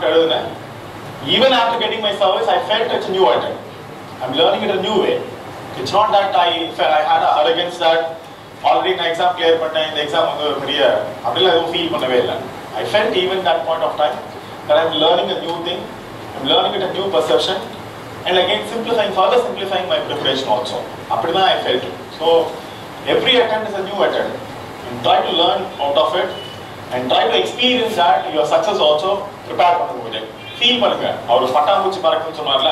attempt. Even after getting my service, I felt it's a new attempt. I'm learning it a new way. It's not that I had an arrogance that already an exam clear in the exam I feel I felt even that point of time that I'm learning a new thing, I'm learning it a new perception, and again further simplifying my preparation also. I felt it. So every attempt is a new attempt. And try to learn out of it and try to experience that your success also. Prepare feel பண்ணுங்க அவர் பட்டாம்பூச்சி பறக்குன்னு சொன்னார்ல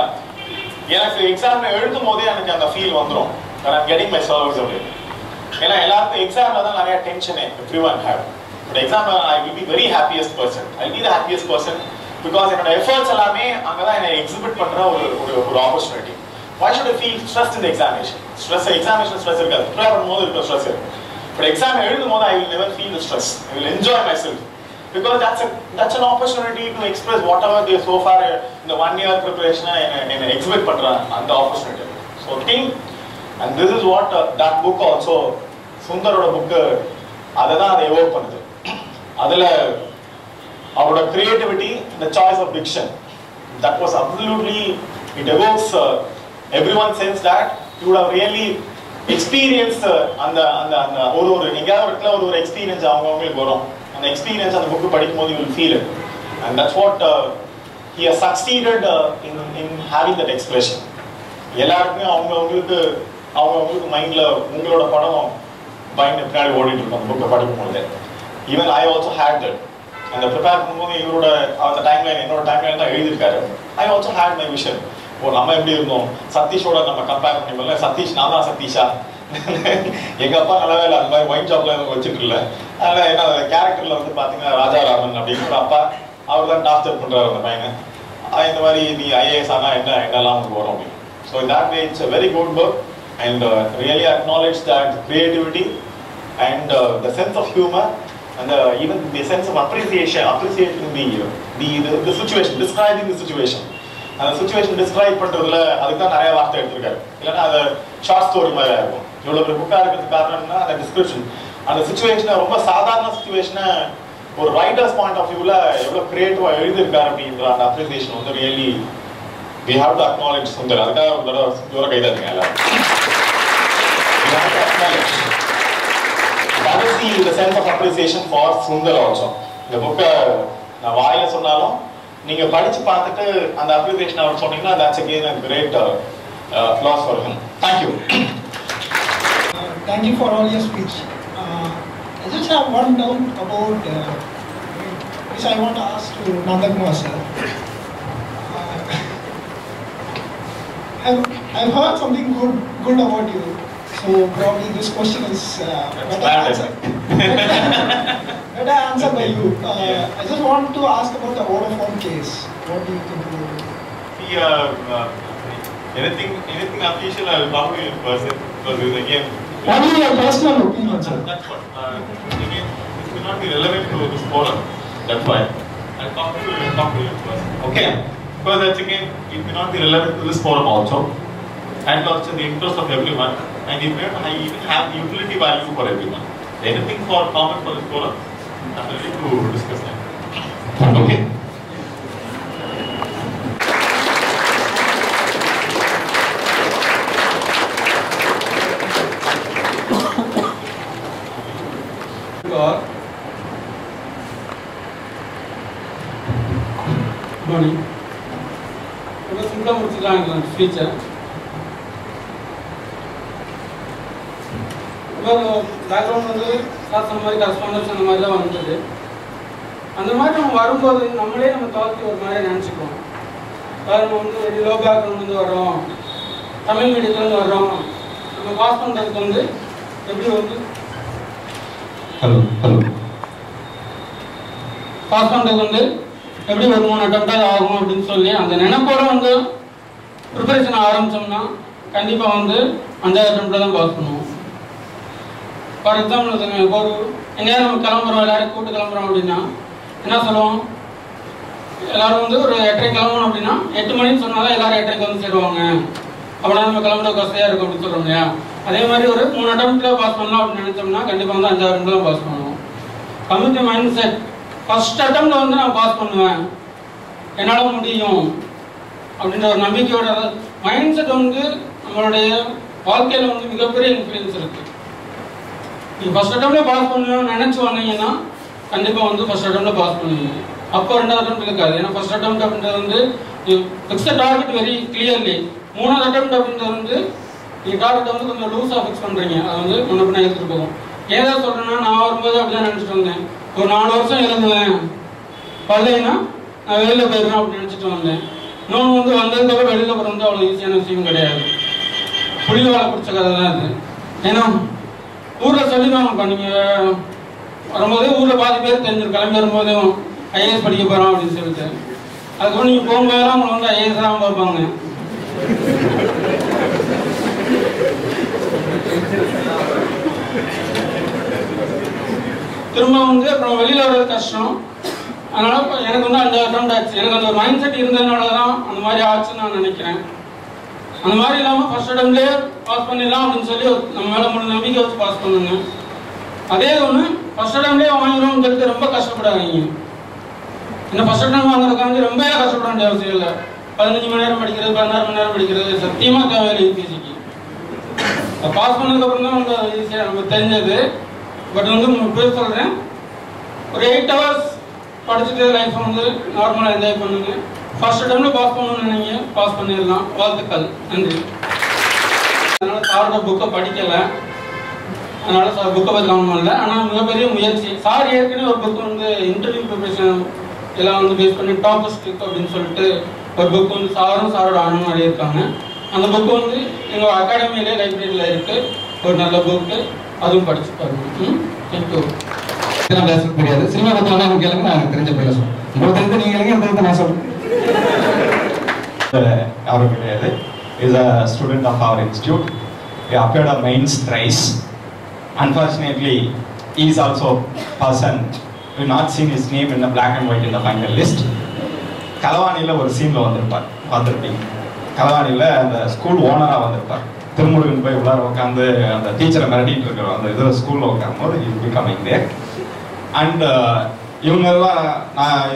எனக்கு எக்ஸாம்ல எழுதும் போதே எனக்கு அந்த feel வந்துரும் that I'm getting my service away. ஏன்னா எல்லாருக்கும் எக்ஸாம்ல தான் நிறைய tension everyone have. But exam I will be very happiest person. I'll be the happiest person because என்னோட efforts எல்லாமே அங்க தான் என்ன எக்ஸிபிட் பண்ற ஒரு opportunity. Why should I feel stressed in the examination? Examination stress இருக்காது. ப்ரிப்பேர் பண்ணும்போது இருக்க ஸ்ட்ரெஸ் இருக்கு. But exam எழுதும் போது I will never feel the stress. I will enjoy myself. Because that's an opportunity to express whatever they so far in the 1 year preparation and exhibit patra and the opportunity. So think, and this is what that book also, Sundaroda book, adha they evoke pannudhu. Adula our creativity, the choice of diction, that was absolutely, it evokes everyone sense that you would have really experienced and the experience avanga varum. And the experience of the book you will feel it, and that's what he has succeeded in having that expression. எல்லாருக்குமே அவங்களுக்கு மைண்ட்ல உங்களோட படம் mind பின்னாடி ஓடிட்டு இருக்கும் அந்த புக்கை படிக்கும்போது. Even I also had that. அந்த ப்ரிப்பேர் பண்ணும்போது இவரோட அந்த டைம்லைன் என்னோட டைம்லைன் தான் எழுதியிருக்காரு. I also had my vision. நம்ம எப்படி இருந்தோம் சதீஷோட நம்ம கம்பேர் பண்ணிப்போம்ல, சதீஷ் நான் தான் சதீஷா, எங்க அப்பா நல்லாவே இல்லை அந்த மாதிரி ஒயின் ஷாப்ல வச்சுட்டு இல்லை. அதனால என்ன கேரக்டர்ல வந்து பாத்தீங்கன்னா ராஜாராமன் அப்படின்னு அப்பா அவர் தான் டார்ச்சர் பண்றாரு அந்த பையனை. இந்த மாதிரி நீ ஐஏஎஸ் ஆனா என்னெல்லாம் உங்களுக்கு வரும் அப்படின்னு. So in that way it's a very good book and really acknowledge that creativity and the sense of humor and even the sense of appreciating the situation, describing the situation. அந்த situation describe பண்றதுல அதுக்கு தான் நிறைய வார்த்தை எடுத்திருக்காரு. இல்லைன்னா அது short story மாதிரி இருக்கும். இவ்வளவு பெரிய புக்கா இருக்கிறதுக்கு காரணம்னா அந்த டிஸ்கிரிப்ஷன், அந்த சிச்சுவேஷனை ரொம்ப சாதாரண சிச்சுவேஷனை ஒரு ரைட்டர்ஸ் பாயிண்ட் ஆஃப் வியூல எவ்வளவு கிரியேட்டிவா எழுதியிருக்காரு அப்படின்ற அந்த அப்ரிசியேஷன் வந்து really we have to acknowledge Sundar. அதுக்காக ஒரு தடவை தூர கைதாங்க எல்லாரும். That is the sense of appreciation for Sundar also. இந்த புக்கை நான் வாயில சொன்னாலும் நீங்க படிச்சு பார்த்துட்டு அந்த அப்ரிசியேஷன் அவர் சொன்னீங்கன்னா that's again a great applause for him. Thank you. Thank you for all your speech. I just have one doubt about which I want to ask to Nandakumar sir. I've heard something good about you, so probably this question is better answered by you. I just want to ask about the Vodafone case. What do you think about it? Anything official I will talk to you in person because this again. What is your personal opinion, sir? That's what. Again, this will not be relevant to this forum. That's why I'll talk to you in person. Okay. Because that's again, it may not be relevant to this forum also, and also the interest of everyone, and it may not even have utility value for everyone. Anything for common for this forum, I'm ready to discuss that. Okay. Good morning. சிம்பிளாக முடிச்சுக்கலாம் ஸ்பீச்சை. இப்போ background வந்து sir சொன்ன மாதிரி correspondence அந்த மாதிரி தான் வந்தது. அந்த மாதிரி நம்ம வரும்போது நம்மளே நம்ம தோற்றி ஒரு மாதிரி நினச்சிக்குவோம். அதாவது நம்ம வந்து வெரி லோ பேக்ரவுண்ட்லேருந்து வர்றோம், தமிழ் மீடியத்துலேருந்து வர்றோம், நம்ம பாஸ் பண்ணுறதுக்கு வந்து எப்படி வந்து பாஸ் பண்ணுறதுக்கு வந்து எப்படி ஒரு 3 அட்டம்ப்டாக ஆகும் அப்படின்னு சொல்லி அந்த நினைப்போட வந்து ப்ரிப்பரேஷன் ஆரம்பித்தோம்னா கண்டிப்பாக வந்து 5வது அட்டம்ப்டில் தான் பாஸ் பண்ணுவோம். ஃபார் எக்ஸாம்பிள் இப்போ ஒரு எங்கேயாவது நம்ம கிளம்புறோம், எல்லோரும் கூப்பிட்டு கிளம்புறோம் அப்படின்னா என்ன சொல்லுவோம், எல்லோரும் வந்து ஒரு 8:30 கிளம்பணும் அப்படின்னா 8 மணின்னு சொன்னாலும் எல்லோரும் 8:30 வந்து சேருவாங்க, அப்படின்னா நம்ம கிளம்புற வசதியாக இருக்கும் அப்படின்னு சொல்கிறோம் இல்லையா. அதே மாதிரி ஒரு 3 அட்டம்ப்டில் பாஸ் பண்ணலாம் அப்படின்னு நினச்சோம்னா கண்டிப்பாக வந்து 5வது அட்டம்ப்டில் தான் பாஸ் பண்ணுவோம். கம்மிங் மைண்ட் செட், ஃபர்ஸ்ட் அட்டம்ப்ட்ல வந்து நான் பாஸ் பண்ணுவேன், என்னால் முடியும் அப்படின்ற ஒரு நம்பிக்கையோட மைண்ட் செட் வந்து நம்மளுடைய வாழ்க்கையில் வந்து மிகப்பெரிய இன்ஃப்ளூயன்ஸ் இருக்குது. நீங்கள் ஃபஸ்ட் அட்டம்ப்டில் பாஸ் பண்ணணும்னு நினச்சி வந்தீங்கன்னா கண்டிப்பாக வந்து ஃபஸ்ட் அட்டம்ப்டில் பாஸ் பண்ணுவீங்க. அப்போ 2வது அட்டம்ப்ட் இருக்காது. ஏன்னா ஃபஸ்ட் அட்டம்ப்ட் அப்படின்றது வந்து fix the target very clearly. 3வது அட்டம்ப்ட் அப்படின்றது வந்து நீங்கள் டார்கெட்டை வந்து கொஞ்சம் லூஸாக ஃபிக்ஸ் பண்ணுறீங்க. அது வந்து முன்ன பின்ன எடுத்துகிட்டு போகும். ஏதாவது சொல்கிறேன்னா நான் வரும்போது அப்படி தான் நினச்சிட்டு வந்தேன். ஒரு 4 வருஷம் எழுதுவேன், வரலைன்னா நான் வெளியில் போயிடுவேன் அப்படின்னு நினச்சிட்டு வந்தேன். இன்னொன்று வந்து வந்ததுக்கப்புறம் வெளியில் போகிற வந்து அவ்வளோ ஈஸியான விஷயம் கிடையாது. புள்ளி வாழை பிடிச்ச கதை தான் அது. ஏன்னா ஊரில் சொல்லிடுவாங்கப்பா, நீங்கள் வரும்போதே ஊரில் பாதி பேர் தெரிஞ்சிடும், கிளம்பி வரும்போதும் ஐஏஎஸ் படிக்க போகிறோம் அப்படின்னு சொல்லிட்டு. அதுக்கப்புறம் நீங்கள் போகும்போதெல்லாம் உங்களை வந்து ஐஏஎஸ் தான் பார்ப்பாங்க. திரும்ப வந்து அப்புறம் வெளியில் வர்றது கஷ்டம். அதனால் எனக்கு வந்து அந்த அட்டம்ப்ட் ஆச்சு. எனக்கு அந்த ஒரு மைண்ட் செட் இருந்ததுனால தான் அந்த மாதிரி ஆச்சுன்னு நான் நினைக்கிறேன். அந்த மாதிரி இல்லாமல் ஃபர்ஸ்ட் அட்டம்ப்ட்லேயே பாஸ் பண்ணிடலாம் அப்படின்னு சொல்லி நம்ம மேலே முழு நம்பிக்கை வச்சு பாஸ் பண்ணுங்க. அதே ஒன்று ஃபர்ஸ்ட் அட்டம்ப்ட்லேயே வாங்கிடும்னு சொல்லிட்டு ரொம்ப கஷ்டப்படாதீங்க. இந்த ஃபர்ஸ்ட் அட்டம் வாங்குறதுக்காக ரொம்ப கஷ்டப்பட வேண்டிய அவசியம் இல்லை. 15 மணி நேரம் படிக்கிறது, 16 மணி நேரம் படிக்கிறது சத்தியமாக தேவையில்லை யூபிஎஸ்சிக்கு. பாஸ் பண்ணதுக்கப்புறம் தான் வந்து ஈஸியாக நமக்கு தெரிஞ்சது. பட் வந்து பேர் சொல்கிறேன், ஒரு 8 hours படிச்சுட்டு லைஃப்பை வந்து நார்மலாக என்ஜாய் பண்ணுங்க. ஃபர்ஸ்ட் அட்டம்ப்டில் பாஸ் பண்ணணும்னு நினைங்க, பாஸ் பண்ணிடலாம். வாழ்த்துக்கள், நன்றி. அதனால் சாரோட புக்கை படிக்கலை, அதனால் சார் புக்கை பற்றி கவனம் பண்ணல. ஆனால் மிகப்பெரிய முயற்சி. சார் ஏற்கனவே ஒரு புக்கு வந்து இன்டர்வியூ ப்ரிப்பரேஷன் எல்லாம் வந்து பேஸ் பண்ணி டாப்பஸ்டிக் அப்படின்னு சொல்லிட்டு ஒரு புக் வந்து சாரும் சாரோட அண்ணனும் எழுதியிருக்காங்க. அந்த புக்கு வந்து எங்கள் அகாடமியிலே லைப்ரரியில் இருக்குது. ஒரு நல்ல புக்கு, அதுவும் படிச்சு பாருங்க. தேங்க்யூ. இதெல்லாம் பேச தெரியாது. சினிமா பற்றி எனக்கு கேளுங்க, நான் எனக்கு தெரிஞ்ச பேர சொல்லுவேன். உங்களுக்கு தெரிஞ்ச நீங்கள் கேளுங்க, எனக்கு தெரிஞ்ச நான் சொல்லுவேன். Our is a student of our institute. He appeared on mains thrice. Unfortunately, he is also person we not seen his name in the black and white in the final list. கலவாணியில் ஒரு சீனில் வந்திருப்பார், பார்த்துருப்பீங்க. கலவாணியில் அந்த school ஓனராக வந்திருப்பார். திருமுருகன் போய் உள்ளார உட்காந்து அந்த டீச்சரை மிரட்டிட்டு இருக்கிற அந்த இதில் ஸ்கூலில் உட்காரும் போது இல் பி கமிங் தேர். அண்ட் இவங்கெல்லாம் நான்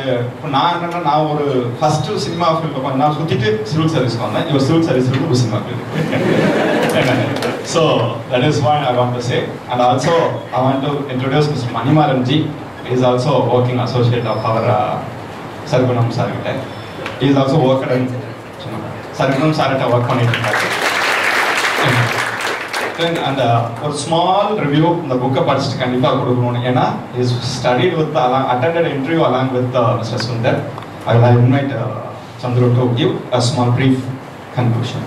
என்னன்னா, நான் ஒரு ஃபர்ஸ்ட் சினிமா ஃபீல்டில் கொஞ்ச நாள் சுற்றிட்டு சிவில் சர்வீஸ்க்கு வந்தேன். இவர் சிவில் சர்வீஸ்க்கு ஒரு cinema field. So that is what I want to say. And also I want to introduce mister Manimaran ji. Is also working associate of அவர் சர்க்குணம் சார்கிட்ட. Is also work and Sarkunam சார்கிட்ட ஒர்க் பண்ணிட்டு இருக்காரு. அந்த ஒரு ஸ்மால் ரிவ்யூ இந்த புக்கை படிச்சுட்டு கண்டிப்பாக கொடுக்கணும். ஏன்னா is studied with attended interview along with mister Sundar. I will invite Chandru to give a small brief conclusion.